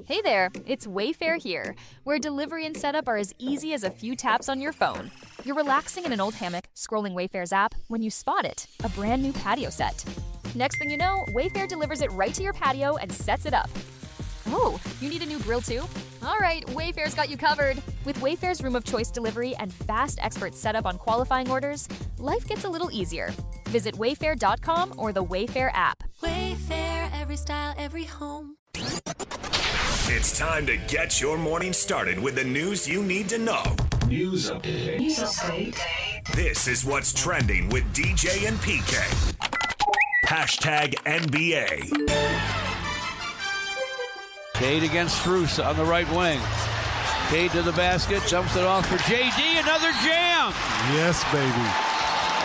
Hey there, it's Wayfair here, where delivery and setup are as easy as a few taps on your phone. You're relaxing in an old hammock, scrolling Wayfair's app, when you spot it, a brand new patio set. Next thing you know, Wayfair delivers it right to your patio and sets it up. Oh, you need a new grill too? All right, Wayfair's got you covered. With Wayfair's Room of Choice delivery and fast expert setup on qualifying orders, life gets a little easier. Visit wayfair.com or the Wayfair app. Wayfair, every style, every home. It's time to get your morning started with the news you need to know. News update. This is what's trending with DJ and PK. Hashtag NBA. Cade against Strus on the right wing. Cade to the basket, jumps it off for JD, another jam! Yes, baby.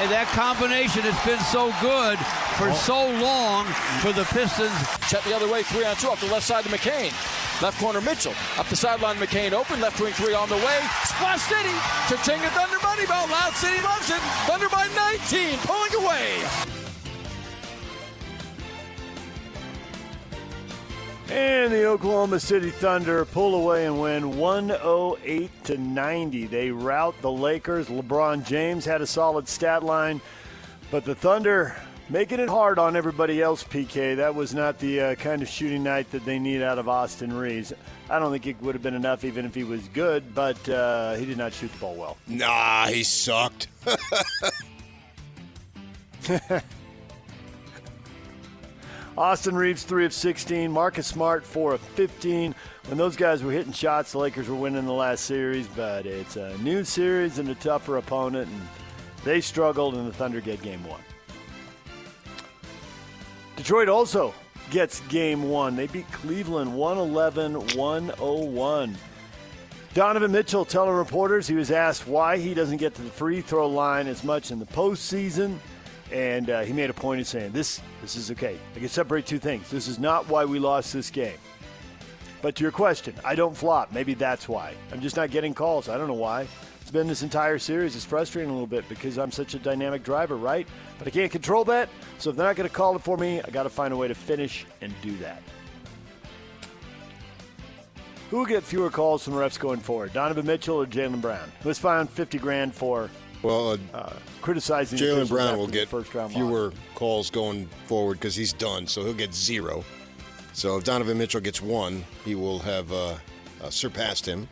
And that combination has been so good for so long for the Pistons. Check the other way, 3-on-2 off the left side to McCain. Left corner Mitchell. Up the sideline, McCain open. Left wing three on the way. Splash City. Cha-ching, a Thunder money belt. Loud City loves it. Thunder by 19. Pulling away. And the Oklahoma City Thunder pull away and win 108-90. They rout the Lakers. LeBron James had a solid stat line, but the Thunder making it hard on everybody else, PK. That was not the kind of shooting night that they need out of Austin Reeves. I don't think it would have been enough even if he was good, but he did not shoot the ball well. Nah, he sucked. Austin Reeves, 3 of 16. Marcus Smart, 4 of 15. When those guys were hitting shots, the Lakers were winning the last series, but it's a new series and a tougher opponent, and they struggled, and the Thunder get game one. Detroit also gets game one. They beat Cleveland 111-101. Donovan Mitchell telling reporters he was asked why he doesn't get to the free throw line as much in the postseason. And he made a point of saying, this is okay. I can separate two things. This is not why we lost this game. But to your question, I don't flop. Maybe that's why. I'm just not getting calls. I don't know why. It's been this entire series. It's frustrating a little bit because I'm such a dynamic driver, right? But I can't control that. So if they're not going to call it for me, I got to find a way to finish and do that. Who will get fewer calls from refs going forward, Donovan Mitchell or Jaylen Brown? Let's find $50,000 for criticizing Jaylen Brown will get first-round fewer loss. calls going forward because he's done, so he'll get 0. So if Donovan Mitchell gets 1, he will have surpassed him.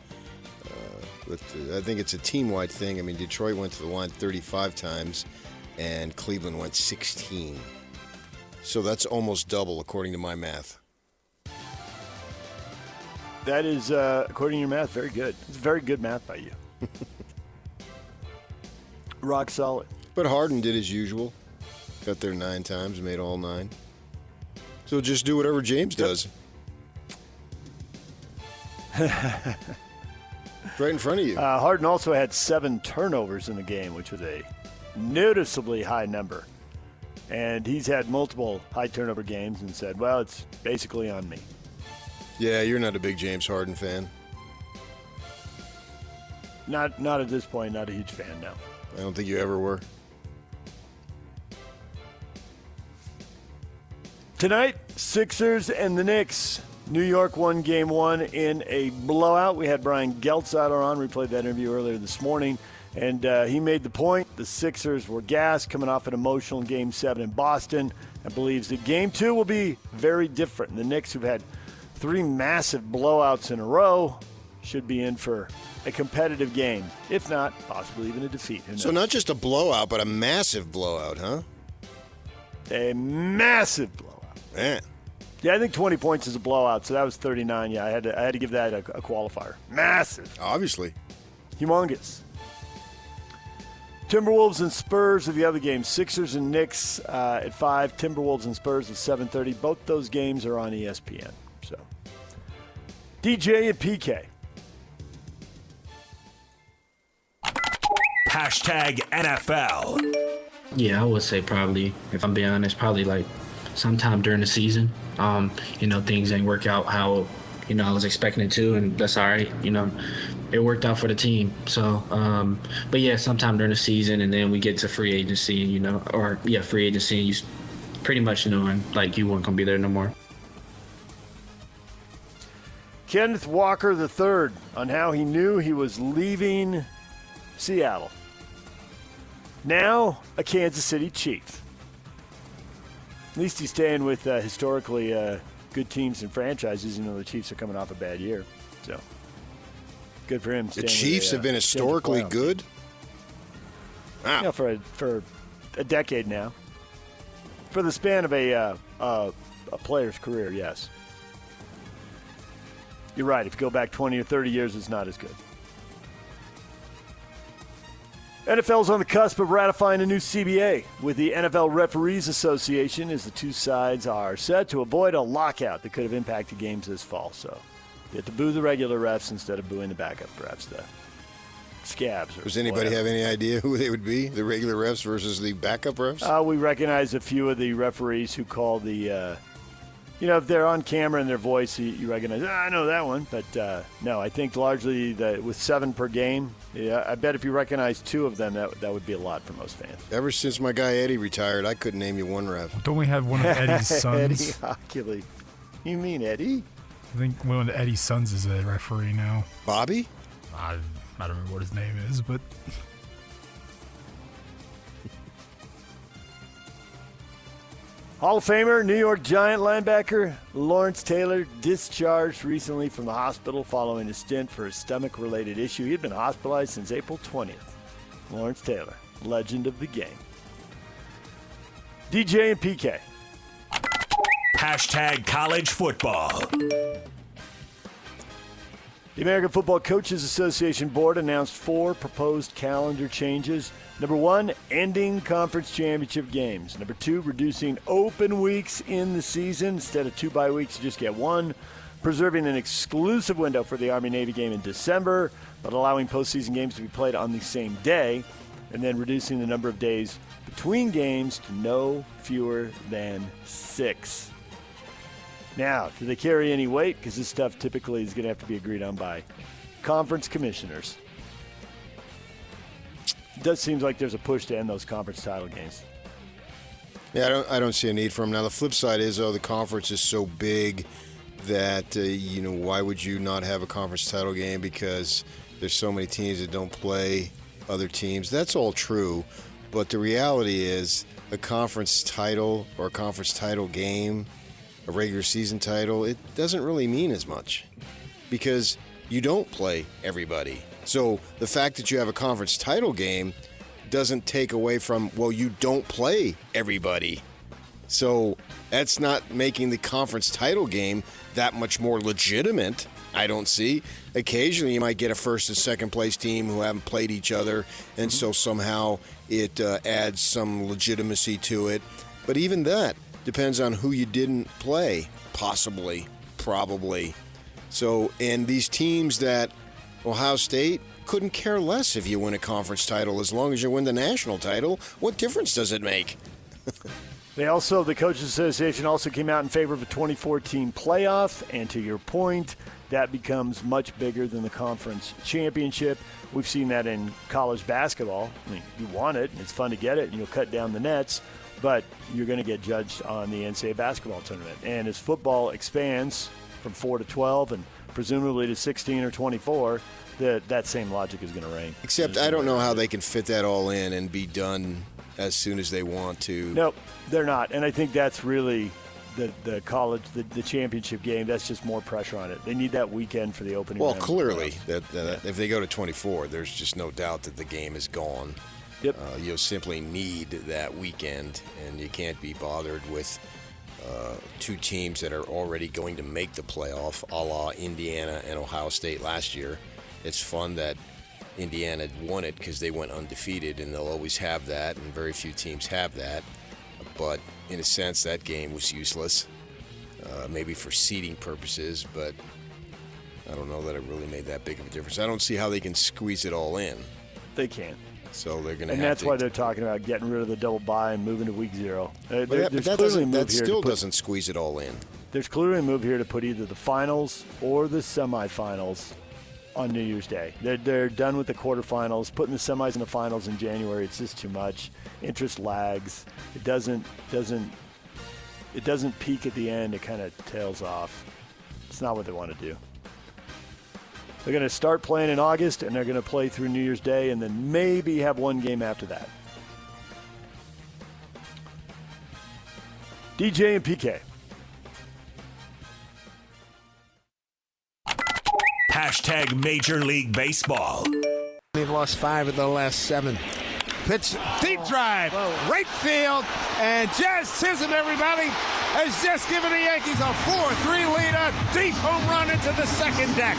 I think it's a team-wide thing. I mean, Detroit went to the line 35 times, and Cleveland went 16. So that's almost double, according to my math. That is, according to your math, very good. It's very good math by you. Rock solid. But Harden did his usual. Got there 9 times and made all 9. So just do whatever James does. Right in front of you. Harden also had 7 turnovers in the game, which was a noticeably high number. And he's had multiple high turnover games and said, well, it's basically on me. Yeah, you're not a big James Harden fan. Not at this point, not a huge fan, no. I don't think you ever were. Tonight, Sixers and the Knicks. New York won game 1 in a blowout. We had Brian Geltziler on. We played that interview earlier this morning. And he made the point. The Sixers were gassed coming off an emotional Game 7 in Boston and believes that Game 2 will be very different. And the Knicks, who've had 3 massive blowouts in a row, should be in for a competitive game. If not, possibly even a defeat. So not just a blowout, but a massive blowout, huh? A massive blowout. Man. Yeah, I think 20 points is a blowout, so that was 39. Yeah, I had to give that a qualifier. Massive. Obviously. Humongous. Timberwolves and Spurs are the other games. Sixers and Knicks at 5. Timberwolves and Spurs at 7:30. Both those games are on ESPN. So, DJ and PK. Hashtag NFL. Yeah, I would say probably, if I'm being honest, probably like sometime during the season. Things ain't work out how, I was expecting it to, and that's all right. It worked out for the team. So, but yeah, sometime during the season, and then we get to free agency, free agency, and you pretty much knowing like you weren't going to be there no more. Kenneth Walker III on how he knew he was leaving Seattle. Now a Kansas City Chief. At least he's staying with historically good teams and franchises. You know, the Chiefs are coming off a bad year. So good for him. The Chiefs have been historically good? Wow. You know, for a decade now. For the span of a player's career, yes. You're right. If you go back 20 or 30 years, it's not as good. NFL's on the cusp of ratifying a new CBA with the NFL Referees Association as the two sides are set to avoid a lockout that could have impacted games this fall. So you have to boo the regular refs instead of booing the backup refs, the scabs. Does anybody have any idea who they would be, the regular refs versus the backup refs? We recognize a few of the referees who call the if they're on camera and their voice, you recognize, I know that one. But, no, I think largely with 7 per game, I bet if you recognize 2 of them, that would be a lot for most fans. Ever since my guy Eddie retired, I couldn't name you one ref. Don't we have one of Eddie's sons? Eddie Hockley. You mean Eddie? I think one of Eddie's sons is a referee now. Bobby? I don't remember what his name is, but... Hall of Famer, New York Giant linebacker Lawrence Taylor discharged recently from the hospital following a stint for a stomach-related issue. He had been hospitalized since April 20th. Lawrence Taylor, legend of the game. DJ and PK. Hashtag college football. The American Football Coaches Association Board announced 4 proposed calendar changes. Number 1, ending conference championship games. Number 2, reducing open weeks in the season. Instead of 2 bye weeks, you just get 1. Preserving an exclusive window for the Army-Navy game in December, but allowing postseason games to be played on the same day. And then reducing the number of days between games to no fewer than 6. Now, do they carry any weight? Because this stuff typically is going to have to be agreed on by conference commissioners. It does seem like there's a push to end those conference title games. Yeah, I don't see a need for them. Now, the flip side is, the conference is so big that, why would you not have a conference title game? Because there's so many teams that don't play other teams. That's all true. But the reality is a conference title or a conference title game, a regular season title, it doesn't really mean as much because you don't play everybody. So the fact that you have a conference title game doesn't take away from, you don't play everybody. So that's not making the conference title game that much more legitimate, I don't see. Occasionally you might get a first and second place team who haven't played each other, and so somehow it adds some legitimacy to it. But even that depends on who you didn't play, possibly, probably. So, and these teams that Ohio State couldn't care less if you win a conference title as long as you win the national title. What difference does it make? The Coaches Association also came out in favor of a 2014 playoff, and to your point, that becomes much bigger than the conference championship. We've seen that in college basketball. I mean, you want it, and it's fun to get it, and you'll cut down the nets, but you're going to get judged on the NCAA basketball tournament. And as football expands from 4 to 12 and presumably to 16 or 24, that same logic is going to reign. Except I don't know how they can fit that all in and be done as soon as they want to. Nope, they're not. And I think that's really the college, the championship game, that's just more pressure on it. They need that weekend for the opening. Well, clearly, if they go to 24, there's just no doubt that the game is gone. Yep. You'll simply need that weekend, and you can't be bothered with 2 teams that are already going to make the playoff, a la Indiana and Ohio State last year. It's fun that Indiana won it because they went undefeated, and they'll always have that, and very few teams have that. But in a sense, that game was useless, maybe for seeding purposes, but I don't know that it really made that big of a difference. I don't see how they can squeeze it all in. They can. So they're going to and have that's to. why they're talking about getting rid of the double bye and moving to week 0. But that still doesn't squeeze it all in. There's clearly a move here to put either the finals or the semifinals on New Year's Day. They're done with the quarterfinals. Putting the semis and the finals in January, it's just too much. Interest lags. It doesn't peak at the end. It kind of tails off. It's not what they want to do. They're going to start playing in August, and they're going to play through New Year's Day, and then maybe have one game after that. DJ and PK. Hashtag Major League Baseball. They've lost 5 of the last 7. Pitch, deep drive, right field, and Jazz Chisholm, everybody, has just given the Yankees a 4-3 lead, a deep home run into the second deck.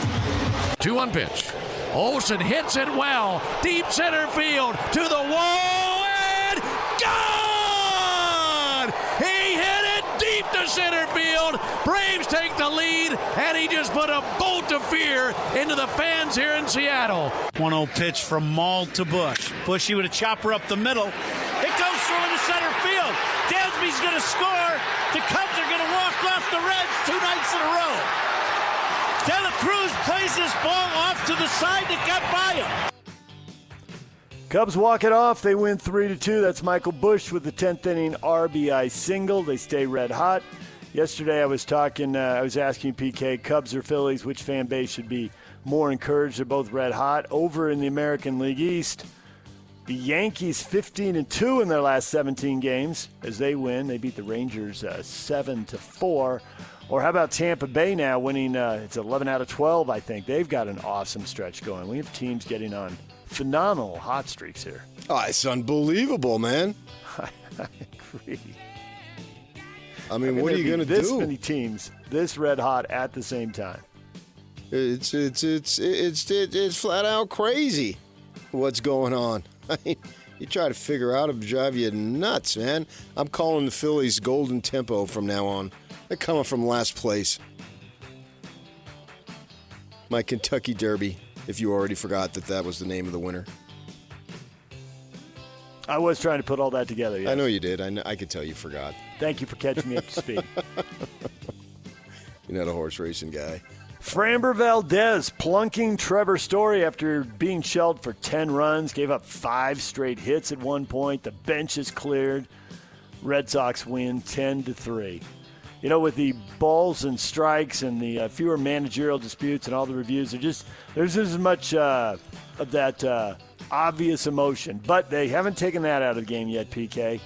2-1 pitch. Olsen hits it well, deep center field, to the wall, and gone! He hit it deep to center field. Braves take the lead, and he just put a bolt of fear into the fans here in Seattle. 1-0 pitch from Maul to Bush. Bushy with a chopper up the middle. It goes through into center field. Dansby's going to score. The Cubs are going to walk off the Reds 2 nights in a row. De La Cruz plays this ball off to the side that got by him. Cubs walk it off. They win 3-2. That's Michael Bush with the 10th inning RBI single. They stay red hot. Yesterday I was asking PK, Cubs or Phillies, which fan base should be more encouraged? They're both red hot. Over in the American League East, the Yankees 15-2 in their last 17 games as they win. They beat the Rangers 7-4. Or how about Tampa Bay now winning? It's 11 out of 12, I think. They've got an awesome stretch going. We have teams getting on phenomenal hot streaks here. Oh, it's unbelievable, man. I agree. I mean, what are you going to do? This many teams, this red hot at the same time. It's flat out crazy what's going on. I mean, you try to figure out, it'll drive you nuts, man. I'm calling the Phillies golden tempo from now on. They're coming from last place. My Kentucky Derby, if you already forgot that was the name of the winner. I was trying to put all that together. Yes. I know you did. I could tell you forgot. Thank you for catching me up to speed. You're not a horse racing guy. Framber Valdez plunking Trevor Story after being shelled for 10 runs. Gave up 5 straight hits at one point. The bench is cleared. Red Sox win 10-3. You know, with the balls and strikes and the fewer managerial disputes and all the reviews, there's as much of that obvious emotion. But they haven't taken that out of the game yet, PK.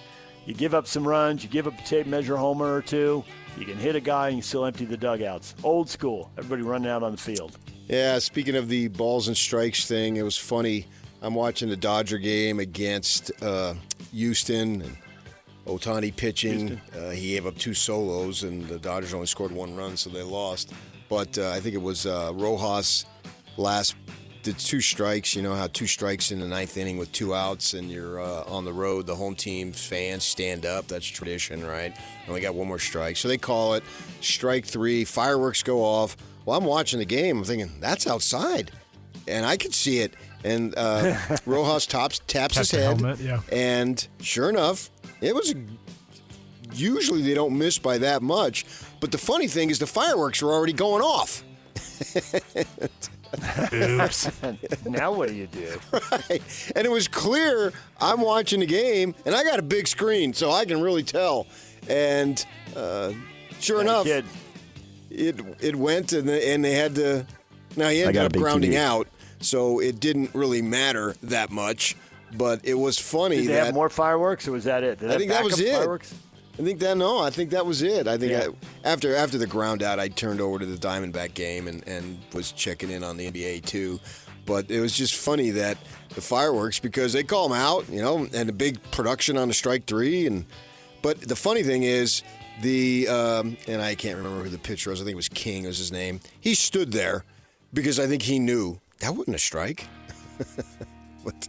You give up some runs, you give up a tape measure homer or two, you can hit a guy and you still empty the dugouts. Old school. Everybody running out on the field. Yeah, speaking of the balls and strikes thing, it was funny. I'm watching the Dodger game against Houston and Ohtani pitching. He gave up 2 solos, and the Dodgers only scored 1 run, so they lost. But I think it was Rojas did 2 strikes. You know how 2 strikes in the 9th inning with 2 outs, and you're on the road. The home team fans stand up. That's tradition, right? And we got 1 more strike. So they call it strike 3. Fireworks go off. Well, I'm watching the game. I'm thinking, that's outside. And I could see it. And Rojas taps his head. Helmet, yeah. And sure enough, it was usually they don't miss by that much. But the funny thing is the fireworks were already going off. Oops. Now what do you do? Right. And it was clear I'm watching the game, and I got a big screen, so I can really tell. And sure enough, it went, and they had to. Now, he ended up grounding out, so it didn't really matter that much. But it was funny. Did they have more fireworks, or was that it? I think that was it. Fireworks? I think that was it. I think after the ground out, I turned over to the Diamondback game and was checking in on the NBA too. But it was just funny that the fireworks, because they call them out, you know, and the big production on the strike 3. But the funny thing is and I can't remember who the pitcher was. I think it was King was his name. He stood there because I think he knew that wasn't a strike. But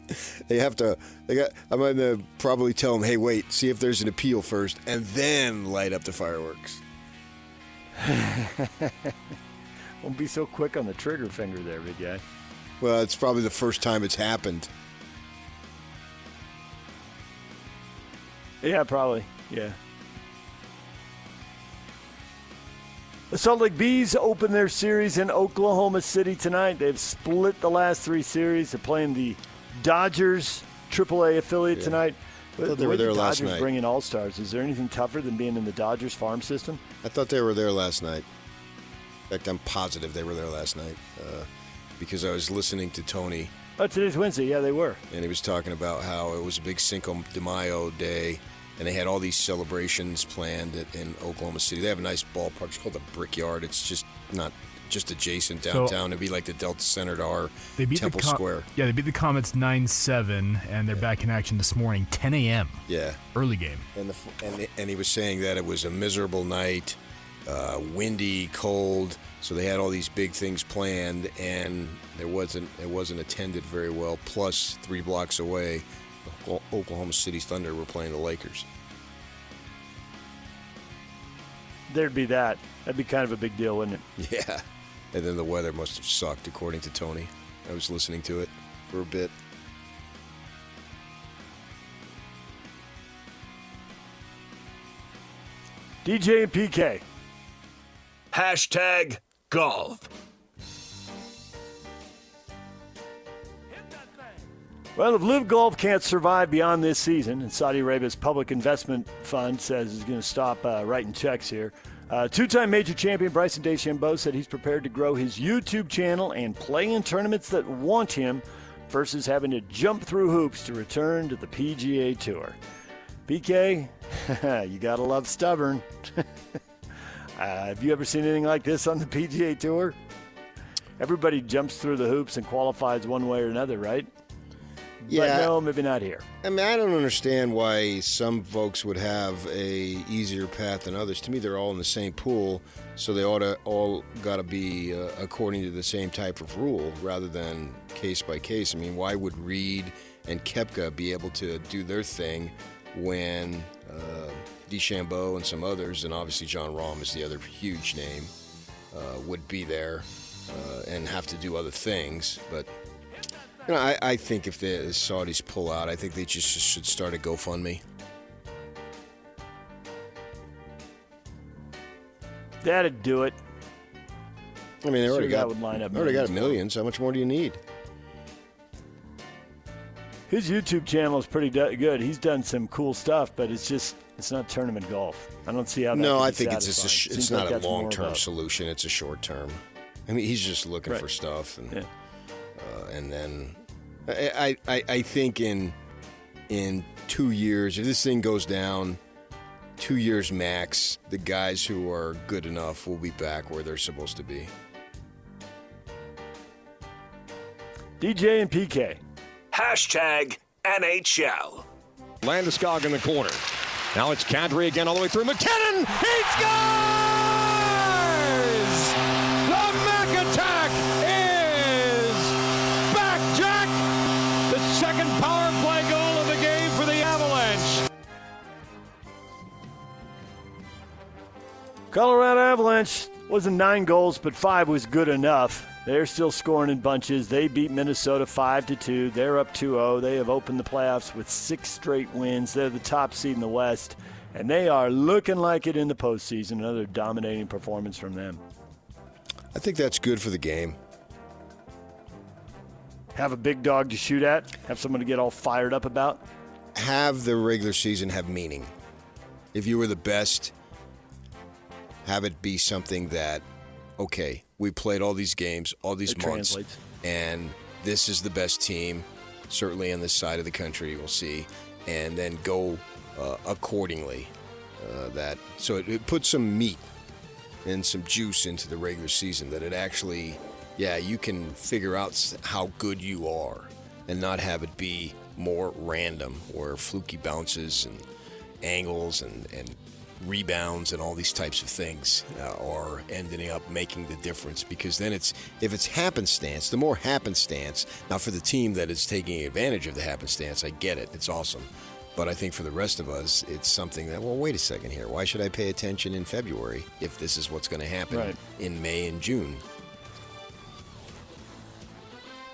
I'm going to probably tell them, hey, wait, see if there's an appeal first, and then light up the fireworks. Won't be so quick on the trigger finger there, big guy. Well, it's probably the first time it's happened. Yeah, probably. Yeah. The Salt Lake Bees open their series in Oklahoma City tonight. They've split the last 3 series. They're playing the Dodgers AAA affiliate tonight. I thought they were there last night. Dodgers bringing all-stars. Is there anything tougher than being in the Dodgers farm system? I thought they were there last night. In fact, I'm positive they were there last night. because I was listening to Tony. Oh, today's Wednesday. Yeah, they were. And he was talking about how it was a big Cinco de Mayo day, and they had all these celebrations planned in Oklahoma City. They have a nice ballpark. It's called the Brickyard. It's just not just adjacent downtown. It'd be like the Delta Center to our Temple Square. Yeah, they beat the Comets 9-7, and they're back in action this morning, 10 a.m. Yeah. Early game. And he was saying that it was a miserable night, windy, cold, so they had all these big things planned, and it wasn't attended very well. Plus, 3 blocks away, Oklahoma City's Thunder were playing the Lakers. There'd be that. That'd be kind of a big deal, wouldn't it? Yeah. And then the weather must have sucked, according to Tony. I was listening to it for a bit. DJ and PK. Hashtag golf. Well, if Live Golf can't survive beyond this season, and Saudi Arabia's public investment fund says is going to stop writing checks here, two-time major champion Bryson DeChambeau said he's prepared to grow his YouTube channel and play in tournaments that want him versus having to jump through hoops to return to the PGA Tour. PK, you got to love stubborn. Have you ever seen anything like this on the PGA Tour? Everybody jumps through the hoops and qualifies one way or another, right? Yeah. But no, maybe not here. I mean, I don't understand why some folks would have a easier path than others. To me, they're all in the same pool, so they all got to be according to the same type of rule rather than case by case. I mean, why would Reed and Koepka be able to do their thing when DeChambeau and some others, and obviously John Rahm is the other huge name, would be there and have to do other things, but... You know, I think if the Saudis pull out, I think they just should start a GoFundMe. That'd do it. I mean, they already got millions. millions. How much more do you need? His YouTube channel is pretty good. He's done some cool stuff, but it's not tournament golf. I don't see how that No, can I be think satisfying. it's not like a long-term solution. It's a short-term. I mean, he's just looking for stuff, and and then I think in 2 years, if this thing goes down, 2 years max, the guys who are good enough will be back where they're supposed to be. DJ and PK. Hashtag NHL. Landeskog in the corner. Now it's Kadri again all the way through. McKinnon! He scores! The Mac attack is back, Jack! The second power play goal of the game for the Avalanche. Colorado Avalanche wasn't 9 goals, but 5 was good enough. They're still scoring in bunches. They beat Minnesota 5-2. They're up 2-0. They have opened the playoffs with 6 straight wins. They're the top seed in the West, and they are looking like it in the postseason. Another dominating performance from them. I think that's good for the game. Have a big dog to shoot at. Have someone to get all fired up about. Have the regular season have meaning. If you were the best, have it be something that, okay, we played all these games, all these months, translates. And this is the best team, certainly on this side of the country, we'll see, and then go accordingly. So it puts some meat and some juice into the regular season, that it actually, you can figure out how good you are and not have it be more random, where fluky bounces and angles and rebounds and all these types of things are ending up making the difference. Because then if it's happenstance, the more happenstance, now for the team that is taking advantage of the happenstance, I get it, it's awesome. But I think for the rest of us, it's something that, well, wait a second here, why should I pay attention in February if this is what's going to happen in May and June?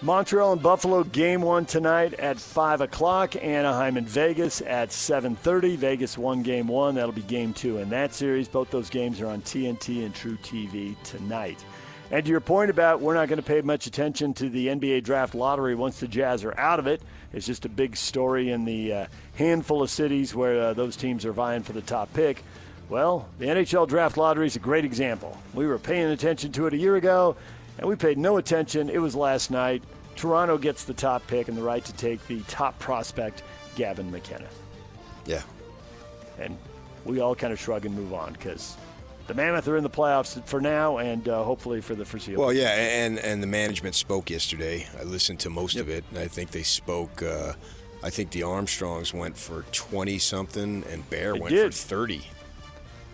Montreal and Buffalo, game 1 tonight at 5 o'clock. Anaheim and Vegas at 7:30. Vegas won game 1. That'll be game 2 in that series. Both those games are on TNT and True TV tonight. And to your point about we're not going to pay much attention to the NBA draft lottery once the Jazz are out of it. It's just a big story in the handful of cities where those teams are vying for the top pick. Well, the NHL draft lottery is a great example. We were paying attention to it a year ago, and we paid no attention. It was last night. Toronto gets the top pick and the right to take the top prospect, Gavin McKenna. Yeah. And we all kind of shrug and move on because the Mammoth are in the playoffs for now and hopefully for the foreseeable. Well, yeah, and the management spoke yesterday. I listened to most of it, and I think they spoke. I think the Armstrongs went for 20-something, and Bear went for 30.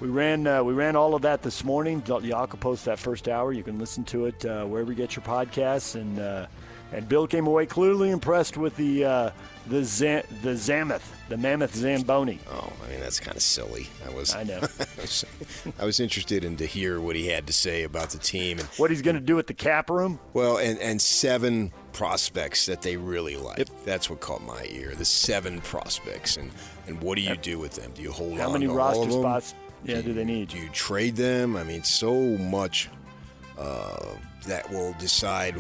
We ran all of that this morning. Yaka post that first hour. You can listen to it wherever you get your podcasts. And Bill came away clearly impressed with the Mammoth Zamboni. Oh, I mean, that's kind of silly. I know. I was interested in to hear what he had to say about the team and what he's going to do at the cap room. Well, and 7 prospects that they really like. Yep. That's what caught my ear. The 7 prospects, and what do you do with them? Do you hold on to all of them? How many roster spots? Yeah, do they need? Do you trade them? I mean, so much that will decide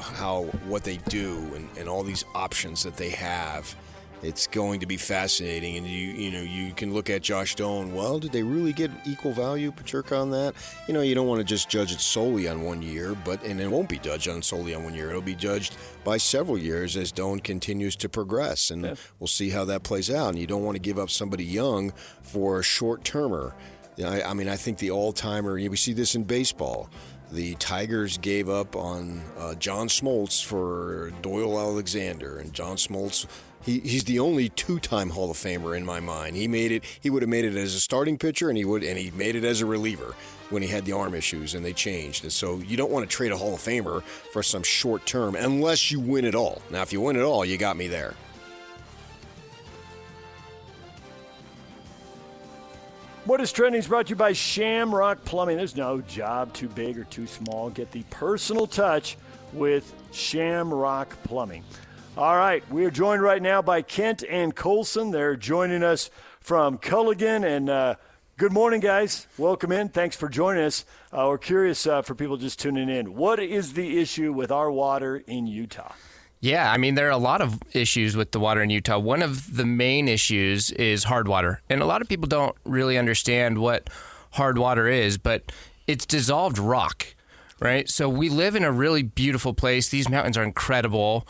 what they do and all these options that they have. It's going to be fascinating, and you can look at Josh Doan. Well, did they really get equal value, Pacherka, on that? You don't want to just judge it solely on 1 year, and it won't be judged solely on 1 year. It'll be judged by several years as Doan continues to progress, and we'll see how that plays out. And you don't want to give up somebody young for a short-termer. I mean, I think the all-timer. We see this in baseball. The Tigers gave up on John Smoltz for Doyle Alexander, and John Smoltz. He's the only 2-time Hall of Famer in my mind. He would have made it as a starting pitcher, and he made it as a reliever when he had the arm issues, and they changed. And so you don't want to trade a Hall of Famer for some short term unless you win it all. Now, if you win it all, you got me there. What is Trending is brought to you by Shamrock Plumbing. There's no job too big or too small. Get the personal touch with Shamrock Plumbing. All right, we are joined right now by Kent and Colson. They're joining us from Culligan. And good morning, guys. Welcome in. Thanks for joining us. We're curious for people just tuning in. What is the issue with our water in Utah? Yeah, I mean, there are a lot of issues with the water in Utah. One of the main issues is hard water. And a lot of people don't really understand what hard water is, but it's dissolved rock, right? So we live in a really beautiful place. These mountains are incredible.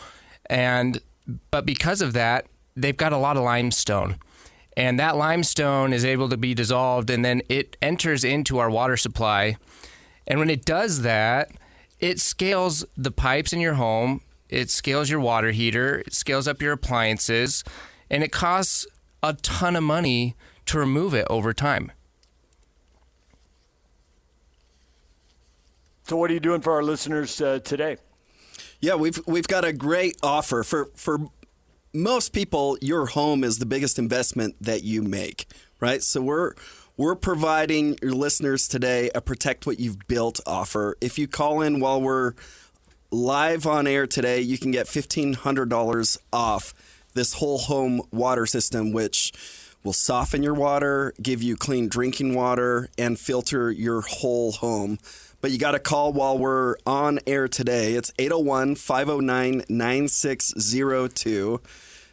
But because of that, they've got a lot of limestone. And that limestone is able to be dissolved, and then it enters into our water supply. And when it does that, it scales the pipes in your home. It scales your water heater, it scales up your appliances, and it costs a ton of money to remove it over time. So what are you doing for our listeners today? Yeah, we've got a great offer. For most people, your home is the biggest investment that you make, right? So we're providing your listeners today a Protect What You've Built offer. If you call in while we're live on air today, you can get $1,500 off this whole home water system, which will soften your water, give you clean drinking water, and filter your whole home. But you got to call while we're on air today. It's 801-509-9602.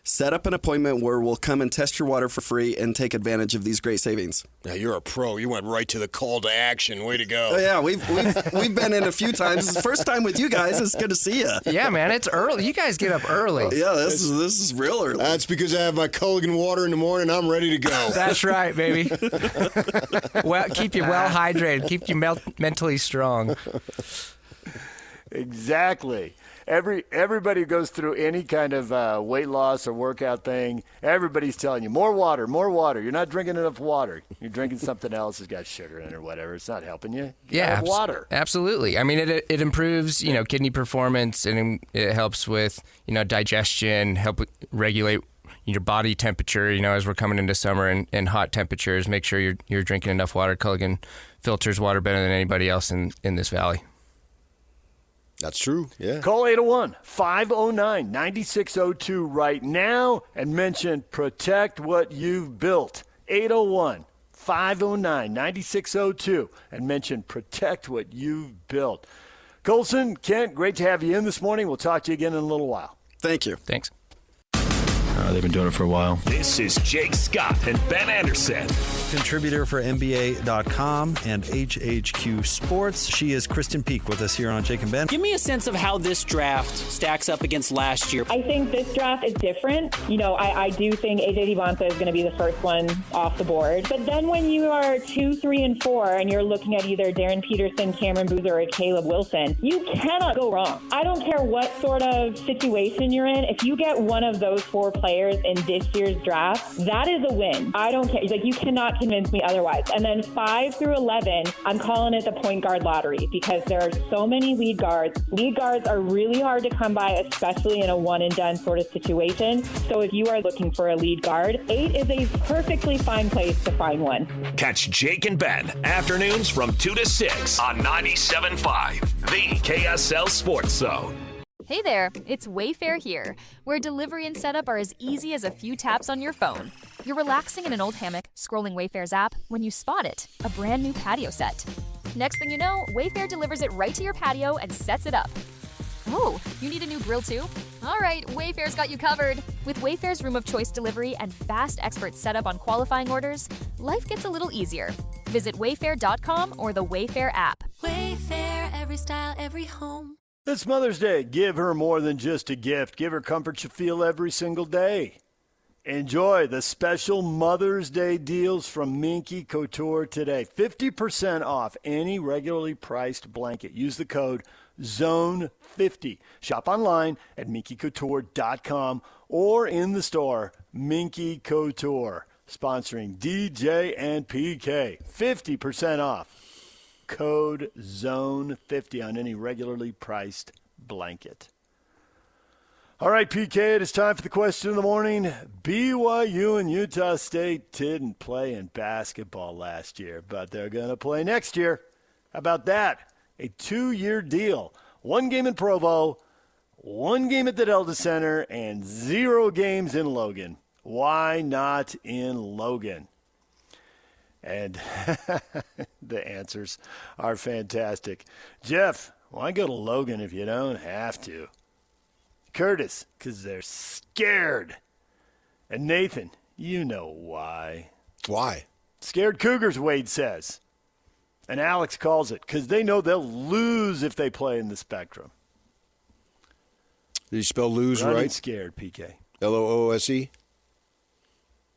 Set up an appointment where we'll come and test your water for free and take advantage of these great savings. Now, you're a pro. You went right to the call to action. Way to go. Oh, yeah, we've been in a few times. It's the first time with you guys. It's good to see you. Yeah, man, it's early. You guys get up early. Yeah, this is real early. That's because I have my Culligan water in the morning. I'm ready to go. That's right, baby. Well, keep you well hydrated. Keep you mentally strong. Exactly. Everybody who goes through any kind of weight loss or workout thing, everybody's telling you, more water, more water. You're not drinking enough water. You're drinking something else that's got sugar in it or whatever. It's not helping you. Yeah, water. Absolutely. I mean, it improves, kidney performance, and it helps with, digestion, help regulate your body temperature, as we're coming into summer and hot temperatures. Make sure you're drinking enough water. Culligan filters water better than anybody else in this valley. That's true, yeah. Call 801-509-9602 right now and mention Protect What You've Built. 801-509-9602 and mention Protect What You've Built. Colson, Kent, great to have you in this morning. We'll talk to you again in a little while. Thank you. Thanks. They've been doing it for a while. This is Jake Scott and Ben Anderson. Contributor for NBA.com and HHQ Sports. She is Kristen Peak with us here on Jake and Ben. Give me a sense of how this draft stacks up against last year. I think this draft is different. I do think AJ Devonta is going to be the first one off the board. But then when you are 2, 3, and 4, and you're looking at either Darren Peterson, Cameron Boozer, or Caleb Wilson, you cannot go wrong. I don't care what sort of situation you're in. If you get one of those 4 players in this year's draft, that is a win. I don't care. You cannot convince me otherwise. And then 5 through 11, I'm calling it the point guard lottery because there are so many lead guards. Lead guards are really hard to come by, especially in a one-and-done sort of situation. So if you are looking for a lead guard, 8 is a perfectly fine place to find one. Catch Jake and Ben afternoons from 2 to 6 on 97.5, the KSL Sports Zone. Hey there, it's Wayfair here, where delivery and setup are as easy as a few taps on your phone. You're relaxing in an old hammock, scrolling Wayfair's app, when you spot it, a brand new patio set. Next thing you know, Wayfair delivers it right to your patio and sets it up. Oh, you need a new grill too? All right, Wayfair's got you covered. With Wayfair's room of choice delivery and fast expert setup on qualifying orders, life gets a little easier. Visit wayfair.com or the Wayfair app. Wayfair, every style, every home. This Mother's Day, give her more than just a gift. Give her comfort you feel every single day. Enjoy the special Mother's Day deals from Minky Couture today. 50% off any regularly priced blanket. Use the code ZONE50. Shop online at minkycouture.com or in the store, Minky Couture. Sponsoring DJ and PK. 50% off. Code ZONE50 on any regularly priced blanket. All right, PK, it is time for the question of the morning. BYU and Utah State didn't play in basketball last year, but they're going to play next year. How about that? A 2-year deal. 1 game in Provo, 1 game at the Delta Center, and 0 games in Logan. Why not in Logan? And the answers are fantastic. Jeff, why go to Logan if you don't have to? Curtis, because they're scared. And Nathan, you know why. Why? Scared Cougars, Wade says. And Alex calls it, because they know they'll lose if they play in the Spectrum. Did you spell lose Running right? Scared, PK. Loose?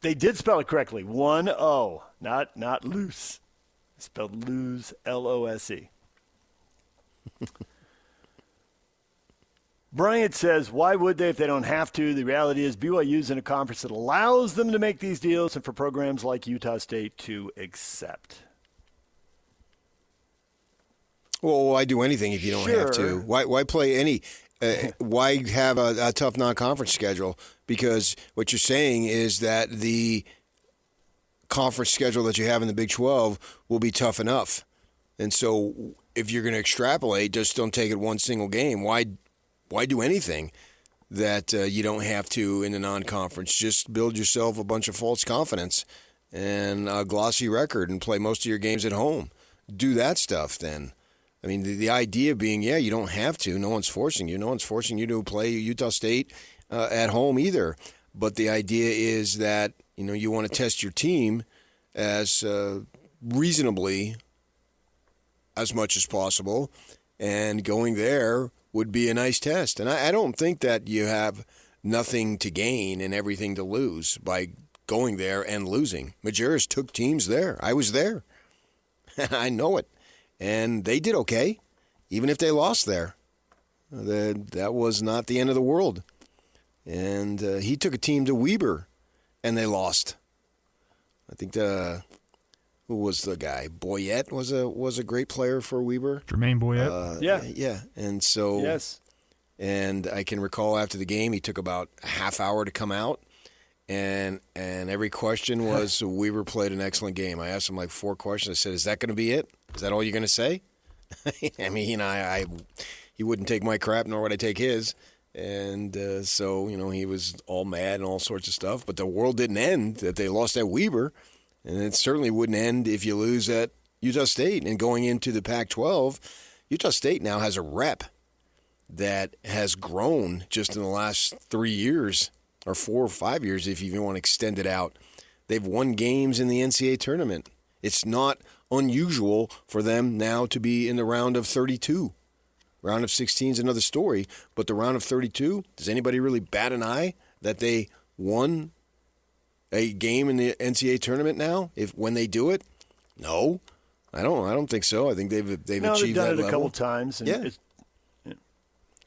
They did spell it correctly. 1-O, not loose. Spelled lose, Lose. Bryant says, why would they if they don't have to? The reality is BYU's in a conference that allows them to make these deals and for programs like Utah State to accept. Well, why do anything if you don't have to? Why play any? Why have a tough non-conference schedule? Because what you're saying is that the conference schedule that you have in the Big 12 will be tough enough. And so if you're going to extrapolate, just don't take it one single game. Why do anything that you don't have to in the non-conference? Just build yourself a bunch of false confidence and a glossy record and play most of your games at home. Do that stuff then. I mean, the idea being, you don't have to. No one's forcing you. No one's forcing you to play Utah State at home either. But the idea is that, you want to test your team as reasonably as much as possible. And going there would be a nice test. And I don't think that you have nothing to gain and everything to lose by going there and losing. Majerus took teams there. I was there. I know it. And they did okay, even if they lost there. That was not the end of the world. And he took a team to Weber, and they lost. I think who was the guy? Boyette was a great player for Weber. Jermaine Boyette. Yeah. And so, yes. And I can recall after the game, he took about a half hour to come out. And every question was, Weber played an excellent game. I asked him like 4 questions. I said, is that going to be it? Is that all you're going to say? I mean, he wouldn't take my crap, nor would I take his. And so, he was all mad and all sorts of stuff. But the world didn't end that they lost at Weber. And it certainly wouldn't end if you lose at Utah State. And going into the Pac-12, Utah State now has a rep that has grown just in the last 3 years. or 4 or 5 years if you even want to extend it out. They've won games in the NCAA tournament. It's not unusual for them now to be in the round of 32. Round of 16 is another story, but the round of 32, does anybody really bat an eye that they won a game in the NCAA tournament now? When they do it? No, I don't think so. I think they've achieved that level. They've done it a couple times. And yeah.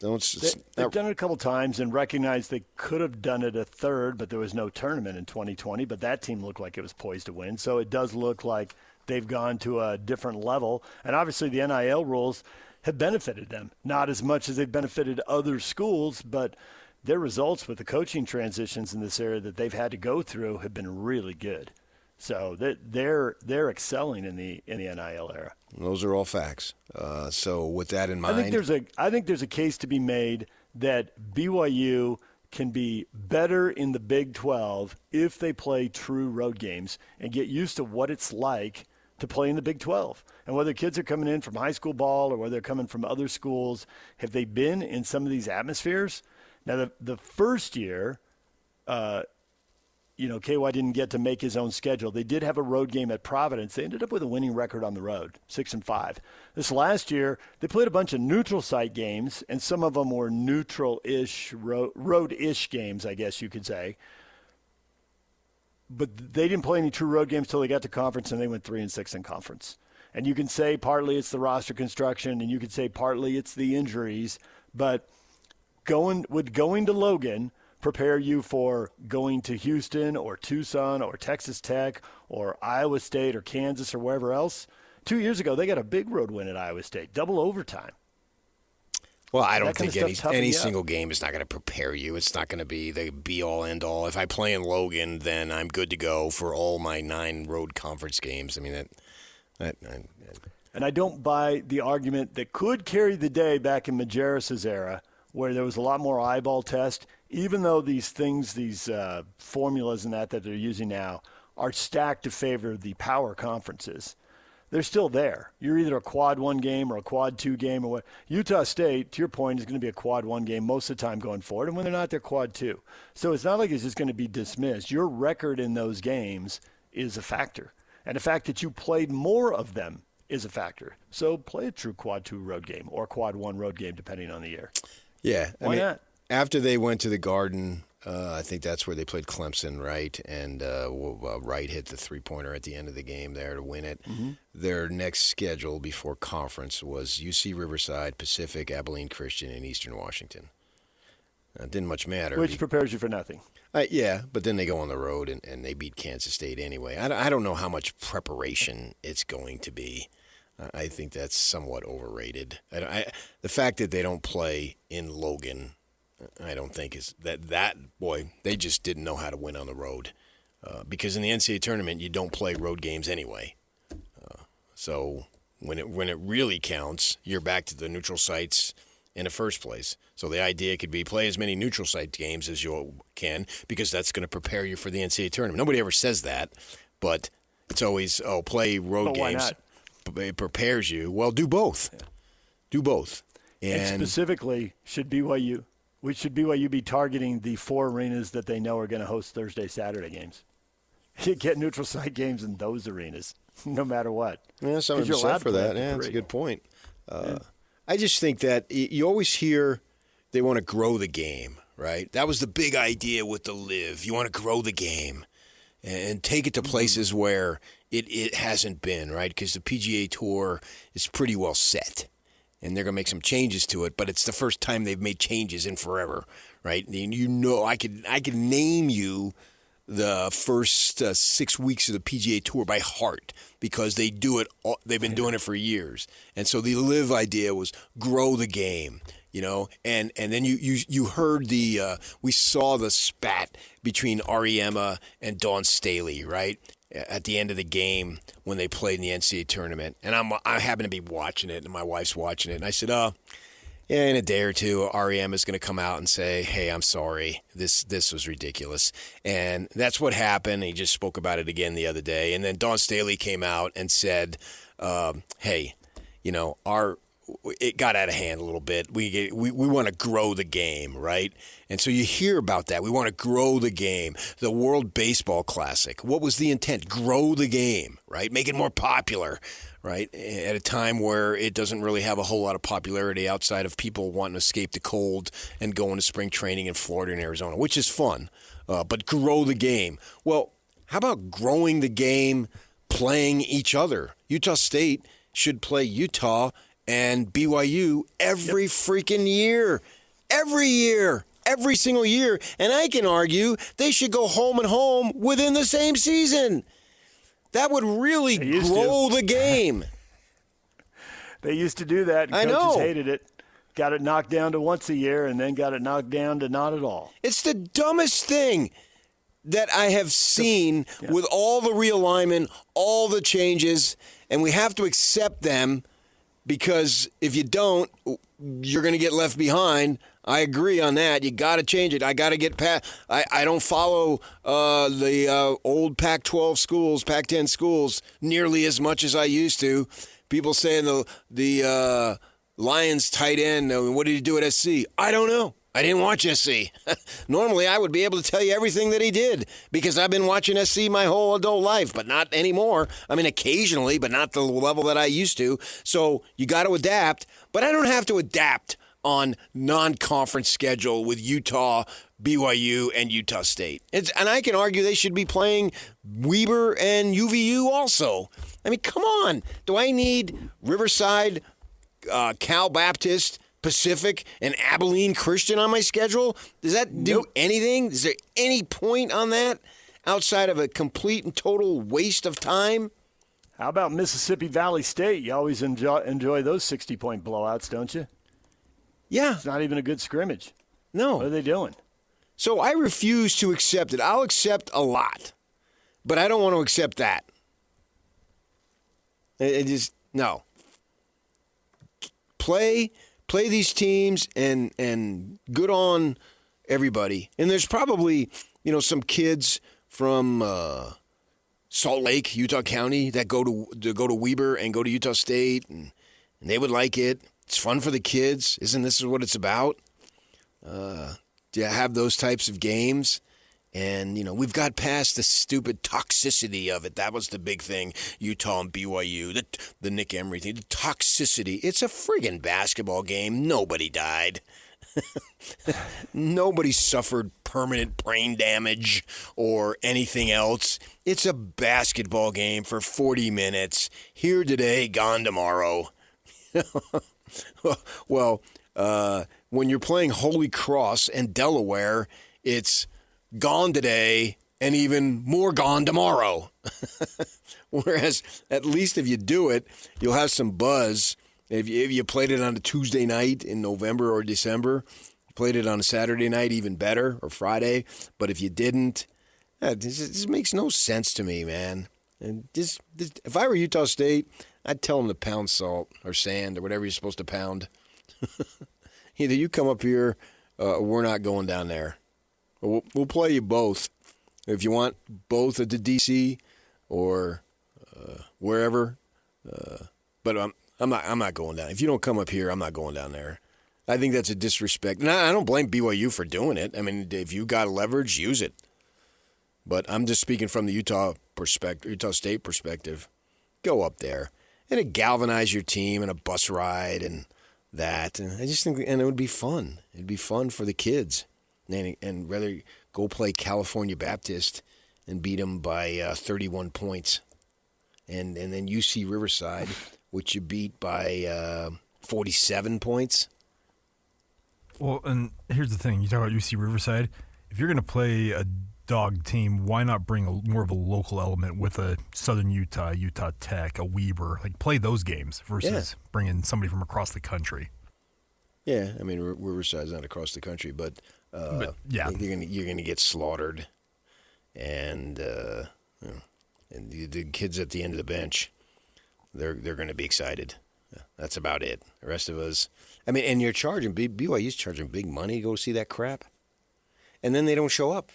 They've done it a couple times and recognized they could have done it a third, but there was no tournament in 2020. But that team looked like it was poised to win. So it does look like they've gone to a different level. And obviously the NIL rules have benefited them. Not as much as they've benefited other schools, but their results with the coaching transitions in this area that they've had to go through have been really good. So they're excelling in the NIL era. Those are all facts. So with that in mind, I think there's a case to be made that BYU can be better in the Big 12 if they play true road games and get used to what it's like to play in the Big 12. And whether kids are coming in from high school ball or whether they're coming from other schools, have they been in some of these atmospheres? Now, the first year, KY didn't get to make his own schedule. They did have a road game at Providence. They ended up with a winning record on the road, 6-5. This last year, they played a bunch of neutral site games, and some of them were neutral-ish, road-ish games, I guess you could say. But they didn't play any true road games until they got to conference, and they went 3-6 in conference. And you can say partly it's the roster construction, and you could say partly it's the injuries, but going to Logan prepare you for going to Houston or Tucson or Texas Tech or Iowa State or Kansas or wherever else? 2 years ago, they got a big road win at Iowa State, double overtime. Well, I don't think any single game is not going to prepare you. It's not going to be the be-all, end-all. If I play in Logan, then I'm good to go for all my 9 road conference games. I mean, And I don't buy the argument that could carry the day back in Majerus's era where there was a lot more eyeball test, even though these things, these formulas and that they're using now are stacked to favor the power conferences. They're still there. You're either a quad 1 game or a quad 2 game or what. Utah State, to your point, is going to be a quad 1 game most of the time going forward. And when they're not, they're quad 2. So it's not like it's just going to be dismissed. Your record in those games is a factor. And the fact that you played more of them is a factor. So play a true quad 2 road game or quad 1 road game, depending on the year. Yeah. Why not? After they went to the Garden, I think that's where they played Clemson, right? And Wright hit the three-pointer at the end of the game there to win it. Mm-hmm. Their next schedule before conference was UC Riverside, Pacific, Abilene Christian, and Eastern Washington. It didn't much matter. Which prepares you for nothing. Yeah, but then they go on the road and they beat Kansas State anyway. I don't know how much preparation it's going to be. I think that's somewhat overrated. The fact that they don't play in Logan, I don't think is that boy, they just didn't know how to win on the road. Because in the NCAA tournament, you don't play road games anyway. So when it really counts, you're back to the neutral sites in the first place. So the idea could be play as many neutral site games as you can because that's going to prepare you for the NCAA tournament. Nobody ever says that, but it's always, play road games. It prepares you. Well, do both. Yeah. Do both. And specifically, should BYU be targeting the 4 arenas that they know are going to host Thursday, Saturday games? You get neutral site games in those arenas, no matter what. Yeah, something to be said for that. Yeah, that's a good point. I just think that you always hear they want to grow the game, right? That was the big idea with the LIV. You want to grow the game and take it to places where it hasn't been, right? Because the PGA Tour is pretty well set, and they're going to make some changes to it, but it's the first time they've made changes in forever, right? And I could name you the first 6 weeks of the PGA Tour by heart because they do it. They've been doing it for years, and so the LIV idea was grow the game, and then you heard we saw the spat between Ariema and Dawn Staley, right? At the end of the game when they played in the NCAA tournament. And I happen to be watching it, and my wife's watching it. And I said, in a day or two, REM is going to come out and say, hey, I'm sorry. This was ridiculous. And that's what happened. He just spoke about it again the other day. And then Dawn Staley came out and said, hey, it got out of hand a little bit. We want to grow the game, right? And so you hear about that. We want to grow the game. The World Baseball Classic. What was the intent? Grow the game, right? Make it more popular, right? At a time where it doesn't really have a whole lot of popularity outside of people wanting to escape the cold and going to spring training in Florida and Arizona, which is fun. But grow the game. Well, how about growing the game, playing each other? Utah State should play Utah and BYU every freaking year. Every year. Every single year. And I can argue they should go home and home within the same season. That would really grow the game. They used to do that, and I coaches know. hated it. Got it knocked down to once a year, and then got it knocked down to not at all. It's the dumbest thing that I have seen with all the realignment, all the changes, and we have to accept them because if you don't, you're going to get left behind. I agree on that. You got to change it. I got to get past. I don't follow the old Pac-12 schools, Pac-10 schools nearly as much as I used to. People saying the Lions tight end, what did he do at SC? I don't know. I didn't watch SC. Normally, I would be able to tell you everything that he did because I've been watching SC my whole adult life, but not anymore. I mean, occasionally, but not the level that I used to. So you got to adapt, but I don't have to adapt on non-conference schedule with Utah, BYU, and Utah State. And I can argue they should be playing Weber and UVU also. I mean, come on. Do I need Riverside, Cal Baptist, Pacific, and Abilene Christian on my schedule? Does that do anything? Is there any point on that outside of a complete and total waste of time? How about Mississippi Valley State? You always enjoy those 60-point blowouts, don't you? Yeah. It's not even a good scrimmage. No. What are they doing? So I refuse to accept it. I'll accept a lot, but I don't want to accept that. It just, no. Play these teams and good on everybody. And there's probably, some kids from Salt Lake, Utah County that go to Weber and go to Utah State and they would like it. It's fun for the kids. Isn't this what it's about? To have those types of games. And, we've got past the stupid toxicity of it. That was the big thing, Utah and BYU, the Nick Emery thing, the toxicity. It's a friggin' basketball game. Nobody died. Nobody suffered permanent brain damage or anything else. It's a basketball game for 40 minutes. Here today, gone tomorrow. Well, when you're playing Holy Cross and Delaware, it's gone today and even more gone tomorrow. Whereas at least if you do it, you'll have some buzz. If you played it on a Tuesday night in November or December, played it on a Saturday night, even better, or Friday. But if you didn't, this makes no sense to me, man. And this, if I were Utah State, I'd tell them to pound salt or sand or whatever you're supposed to pound. Either you come up here or we're not going down there. We'll play you both. If you want both at the DC or wherever. But I'm not going down. If you don't come up here, I'm not going down there. I think that's a disrespect. And I don't blame BYU for doing it. I mean, if you got leverage, use it. But I'm just speaking from the Utah State perspective. Go up there. And it galvanize your team and a bus ride and that. And I just think, and it would be fun. It'd be fun for the kids. And rather go play California Baptist and beat them by 31 points. And then UC Riverside, which you beat by 47 points. Well, and here's the thing. You talk about UC Riverside. If you're going to play a dog team, why not bring more of a local element with a Southern Utah, Utah Tech, a Weber? Like, play those games versus bringing somebody from across the country. Yeah, I mean, Riverside's not across the country, but yeah, you're gonna get slaughtered, and and the kids at the end of the bench, they're gonna be excited. That's about it. The rest of us, I mean, and you're charging BYU's charging big money to go see that crap, and then they don't show up.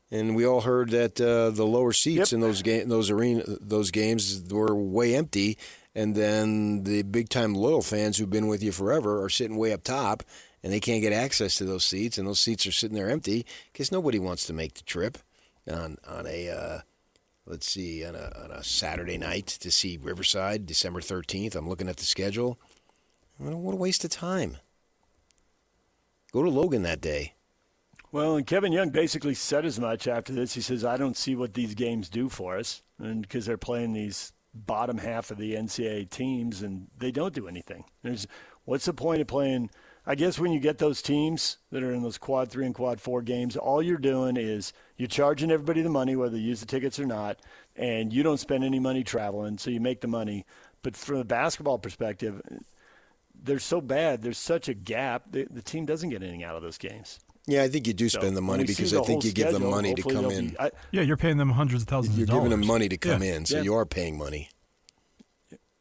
And we all heard that the lower seats in those games were way empty, and then the big-time loyal fans who've been with you forever are sitting way up top, and they can't get access to those seats, and those seats are sitting there empty because nobody wants to make the trip on a Saturday night to see Riverside, December 13th. I'm looking at the schedule. What a waste of time. Go to Logan that day. Well, and Kevin Young basically said as much after this. He says, I don't see what these games do for us, and because they're playing these bottom half of the NCAA teams, and they don't do anything. What's the point of playing? I guess when you get those teams that are in those quad 3 and quad 4 games, all you're doing is you're charging everybody the money, whether they use the tickets or not, and you don't spend any money traveling, so you make the money. But from a basketball perspective, they're so bad. There's such a gap. The team doesn't get anything out of those games. Yeah, I think you do spend the money because I think you give them money to come in. Yeah, you're paying them hundreds of thousands of dollars. You're giving them money to come in, so you are paying money.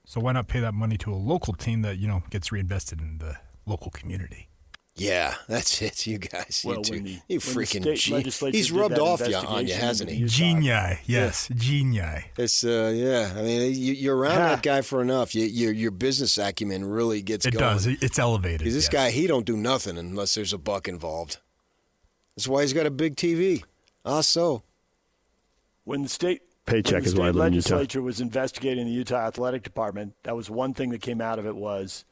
So why not pay that money to a local team that, gets reinvested in the local community? Yeah, that's it, you guys. Well, you freaking he's rubbed off on you, hasn't he? Genius, yes, genius. It's yeah. I mean, you're around that guy for enough. Your business acumen really gets going. It does. It's elevated. Because this guy, he don't do nothing unless there's a buck involved. That's why he's got a big TV. So when the state paycheck is why I live in Utah. Legislature was investigating the Utah Athletic Department, that was one thing that came out of it was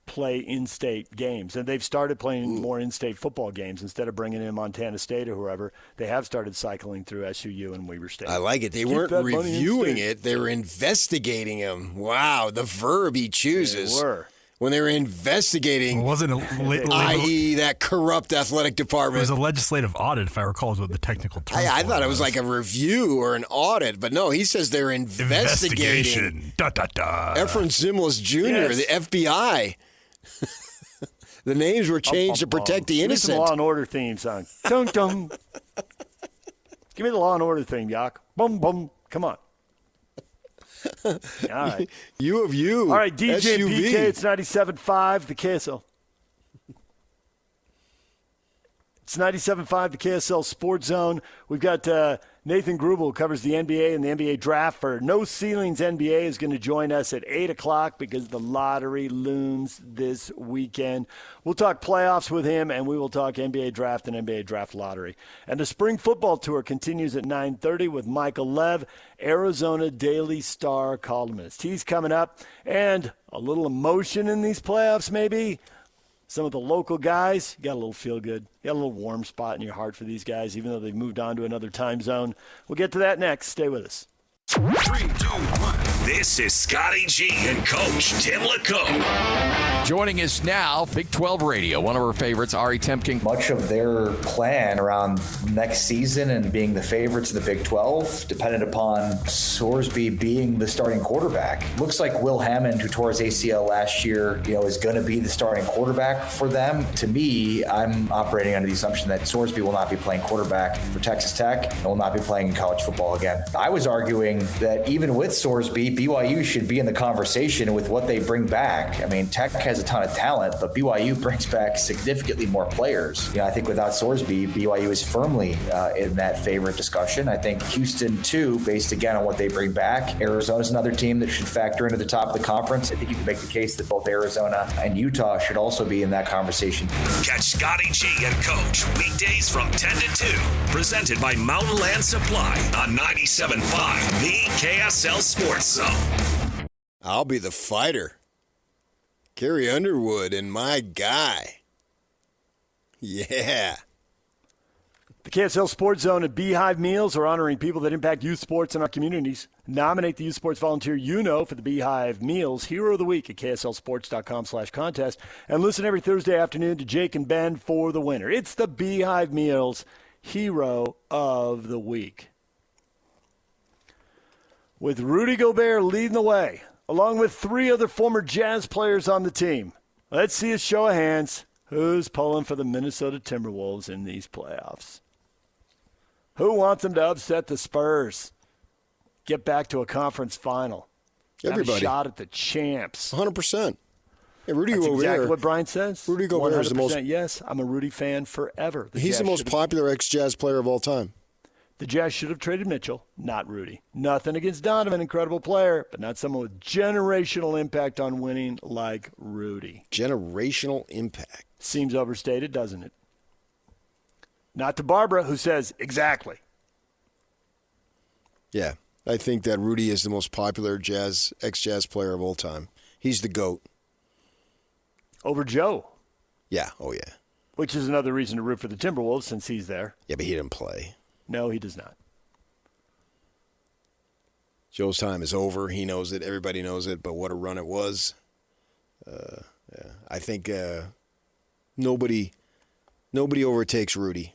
play in-state games. And they've started playing more in-state football games instead of bringing in Montana State or whoever. They have started cycling through SUU and Weber State. I like it. They weren't reviewing it. They were investigating him. Wow, the verb he chooses. They were. When they were investigating, wasn't i.e. that corrupt athletic department. It was a legislative audit, if I recall, is what the technical term I thought it was like a review or an audit, but no, he says they're investigating. Efren Zimlis Jr., the FBI. The names were changed to protect the innocent. Give me some Law and Order theme song. Dun, dun. Give me the Law and Order theme, Yak. Bum, bum. Come on. All right. U of U. All right, DJ SUV. PK, it's 97.5, the KSL. It's 97.5, the KSL Sports Zone. We've got Nathan Grubel, who covers the NBA and the NBA draft for No Ceilings NBA, is going to join us at 8 o'clock because the lottery looms this weekend. We'll talk playoffs with him, and we will talk NBA draft and NBA draft lottery. And the spring football tour continues at 9:30 with Michael Lev, Arizona Daily Star columnist. He's coming up, and a little emotion in these playoffs maybe. Some of the local guys, you got a little feel-good. You got a little warm spot in your heart for these guys, even though they've moved on to another time zone. We'll get to that next. Stay with us. 3, 2, 1. This is Scotty G and Coach Tim LeCombe. Joining us now, Big 12 Radio, one of our favorites, Ari Temkin. Much of their plan around next season and being the favorites of the Big 12 depended upon Sorsby being the starting quarterback. Looks like Will Hammond, who tore his ACL last year, is going to be the starting quarterback for them. To me, I'm operating under the assumption that Sorsby will not be playing quarterback for Texas Tech and will not be playing in college football again. I was arguing that even with Sorsby, BYU should be in the conversation with what they bring back. I mean, Tech has a ton of talent, but BYU brings back significantly more players. I think without Sorsby, BYU is firmly in that favorite discussion. I think Houston, too, based again on what they bring back. Arizona's another team that should factor into the top of the conference. I think you can make the case that both Arizona and Utah should also be in that conversation. Catch Scotty G and Coach weekdays from 10 to 2. Presented by Mountain Land Supply on 97.5, the KSL Sports Zone. I'll be the fighter. Carrie Underwood and my guy. Yeah. The KSL Sports Zone at Beehive Meals are honoring people that impact youth sports in our communities. Nominate the youth sports volunteer for the Beehive Meals Hero of the Week at KSLSports.com/contest. And listen every Thursday afternoon to Jake and Ben for the winner. It's the Beehive Meals Hero of the Week. With Rudy Gobert leading the way, along with 3 other former Jazz players on the team. Let's see a show of hands. Who's pulling for the Minnesota Timberwolves in these playoffs? Who wants them to upset the Spurs? Get back to a conference final. Everybody. Have a shot at the champs. 100%. Yeah, Rudy That's Gobert. exactly what Brian says. Rudy Gobert is the most. Yes, I'm a Rudy fan forever. He's the most popular ex-Jazz player of all time. The Jazz should have traded Mitchell, not Rudy. Nothing against Donovan, incredible player, but not someone with generational impact on winning like Rudy. Generational impact. Seems overstated, doesn't it? Not to Barbara, who says, exactly. Yeah, I think that Rudy is the most popular ex-Jazz player of all time. He's the GOAT. Over Joe. Yeah, oh yeah. Which is another reason to root for the Timberwolves since he's there. Yeah, but he didn't play. No, he does not. Joe's time is over. He knows it. Everybody knows it. But what a run it was. Yeah. I think nobody overtakes Rudy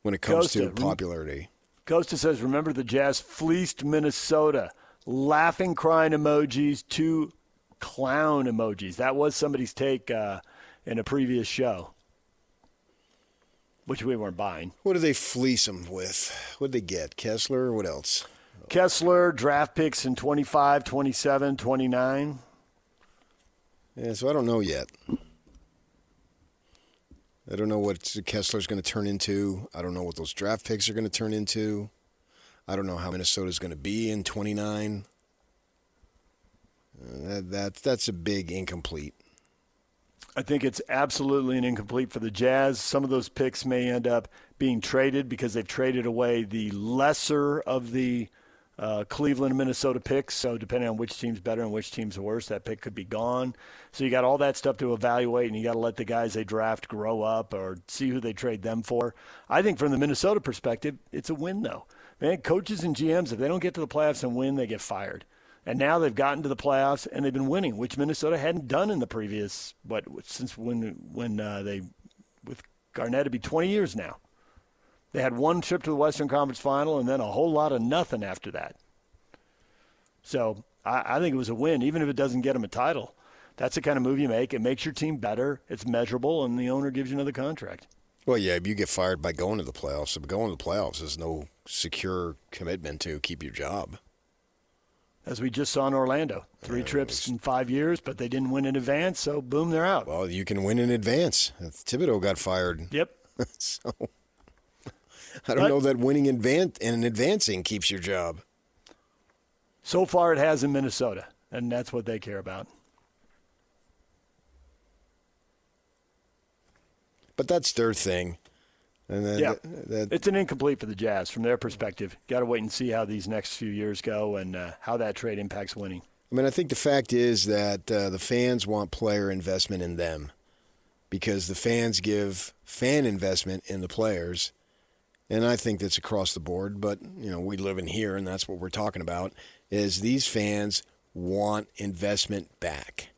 when it comes to popularity. Costa says, remember the Jazz fleeced Minnesota. Laughing, crying emojis, 2 clown emojis. That was somebody's take in a previous show, which we weren't buying. What did they fleece them with? What did they get? Kessler or what else? Kessler, draft picks in 25, 27, 29. Yeah, so I don't know yet. I don't know what Kessler's going to turn into. I don't know what those draft picks are going to turn into. I don't know how Minnesota's going to be in 29. That's a big incomplete. I think it's absolutely an incomplete for the Jazz. Some of those picks may end up being traded because they've traded away the lesser of the Cleveland and Minnesota picks. So depending on which team's better and which team's worse, that pick could be gone. So you got all that stuff to evaluate, and you got to let the guys they draft grow up or see who they trade them for. I think from the Minnesota perspective, it's a win, though. Man, coaches and GMs, if they don't get to the playoffs and win, they get fired. And now they've gotten to the playoffs and they've been winning, which Minnesota hadn't done in the previous, since when they, with Garnett, it'd be 20 years now. They had one trip to the Western Conference Final and then a whole lot of nothing after that. So I think it was a win, even if it doesn't get them a title. That's the kind of move you make. It makes your team better. It's measurable, and the owner gives you another contract. Well, yeah, you get fired by going to the playoffs. But going to the playoffs is no secure commitment to keep your job. As we just saw in Orlando. 3 trips in 5 years, but they didn't win in advance, so boom, they're out. Well, you can win in advance. Thibodeau got fired. Yep. So I don't know that winning and advancing keeps your job. So far it has in Minnesota, and that's what they care about. But that's their thing. And then it's an incomplete for the Jazz from their perspective. Got to wait and see how these next few years go and how that trade impacts winning. I mean, I think the fact is that the fans want player investment in them because the fans give fan investment in the players. And I think that's across the board. But, we live in here, and that's what we're talking about, is these fans want investment back.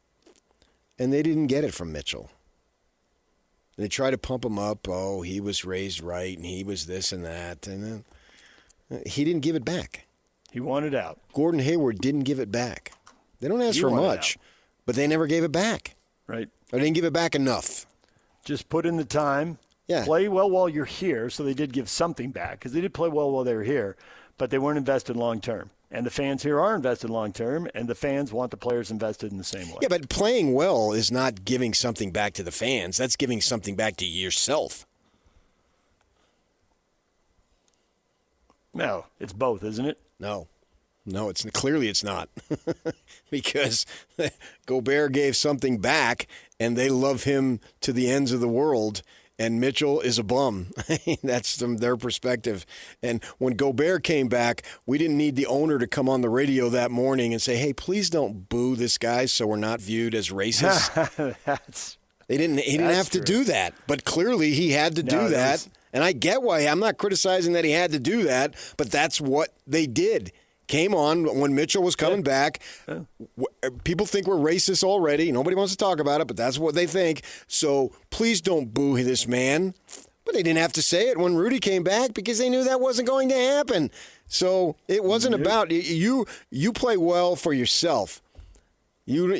And they didn't get it from Mitchell. They try to pump him up. Oh, he was raised right, and he was this and that. And then he didn't give it back. He wanted out. Gordon Hayward didn't give it back. They don't ask for much, but they never gave it back. Right. Or they didn't give it back enough. Just put in the time. Yeah. Play well while you're here, so they did give something back because they did play well while they were here, but they weren't invested long term. And the fans here are invested long term, and the fans want the players invested in the same way. Yeah, but playing well is not giving something back to the fans. That's giving something back to yourself. No, it's both, isn't it? No, it's clearly it's not. Because Gobert gave something back, and they love him to the ends of the world. And Mitchell is a bum. That's from their perspective. And when Gobert came back, we didn't need the owner to come on the radio that morning and say, hey, please don't boo this guy so we're not viewed as racist. He didn't have to do that. But clearly he had to do that. And I get why. I'm not criticizing that he had to do that, but that's what they did. Came on when Mitchell was coming back. People think we're racist already. Nobody wants to talk about it, but that's what they think. So please don't boo this man. But they didn't have to say it when Rudy came back because they knew that wasn't going to happen. So it wasn't about you. You play well for yourself. You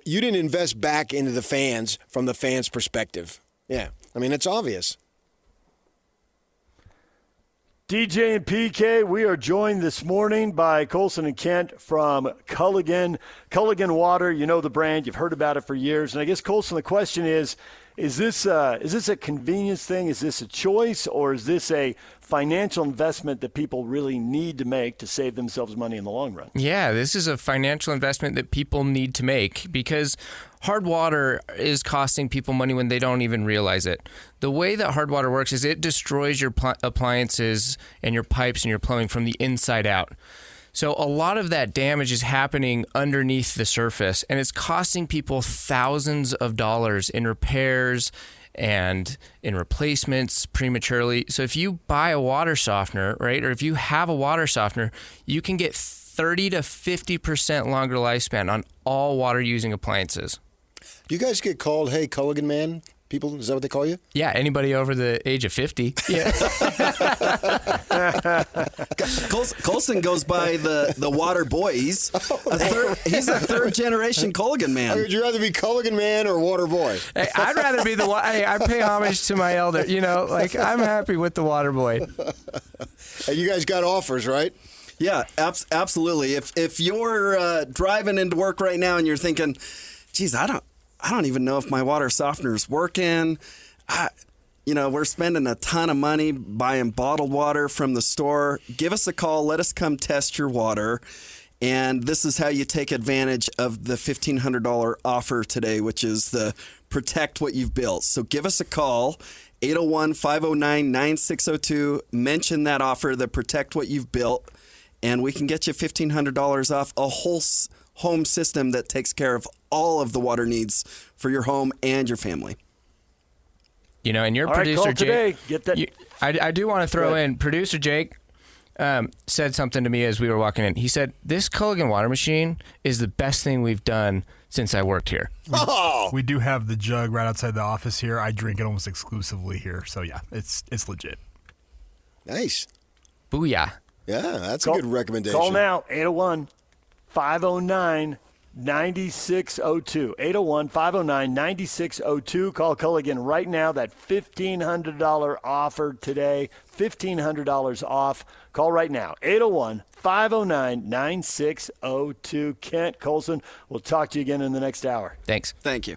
didn't invest back into the fans from the fans' perspective. Yeah, I mean, it's obvious. DJ and PK, we are joined this morning by Colson and Kent from Culligan Culligan water, you know the brand. You've heard about it for years. And I guess, Colson, the question is this a convenience thing? Is this a choice? Or is this a financial investment that people really need to make to save themselves money in the long run? Yeah, this is a financial investment that people need to make because hard water is costing people money when they don't even realize it. The way that hard water works is it destroys your appliances and your pipes and your plumbing from the inside out. So a lot of that damage is happening underneath the surface, and it's costing people thousands of dollars in repairs and in replacements prematurely. So if you buy a water softener, right, or if you have a water softener, you can get 30 to 50% longer lifespan on all water-using appliances. Do you guys get called, hey, Culligan man? People, is that what they call you? Yeah, anybody over the age of 50. Yeah. Colson goes by the water boy. He's a third generation Culligan man. Would you rather be Culligan man or water boy? Hey, I'd rather be the Hey, I pay homage to my elder. You know, like I'm happy with the water boy. Hey, you guys got offers, right? Yeah, absolutely. If you're driving into work right now and you're thinking, geez, I don't even know if my water softener's working. We're spending a ton of money buying bottled water from the store. Give us a call. Let us come test your water. And this is how you take advantage of the $1,500 offer today, which is the Protect What You've Built. So give us a call, 801-509-9602. Mention that offer, the Protect What You've Built, and we can get you $1,500 off a whole home system that takes care of all of the water needs for your home and your family. You know, and your All producer, right, call Jake, today. Get that. I do want to throw in, producer Jake said something to me as we were walking in. He said, this Culligan water machine is the best thing we've done since I worked here. We do have the jug right outside the office here. I drink it almost exclusively here. So, yeah, it's legit. Nice. Booyah. Yeah, that's a good recommendation. Call now, 801-509-9602. 801-509-9602. Call Culligan right now. That $1,500 offer today. $1,500 off. Call right now. 801-509-9602. Kent, Colson, we'll talk to you again in the next hour. Thanks. Thank you.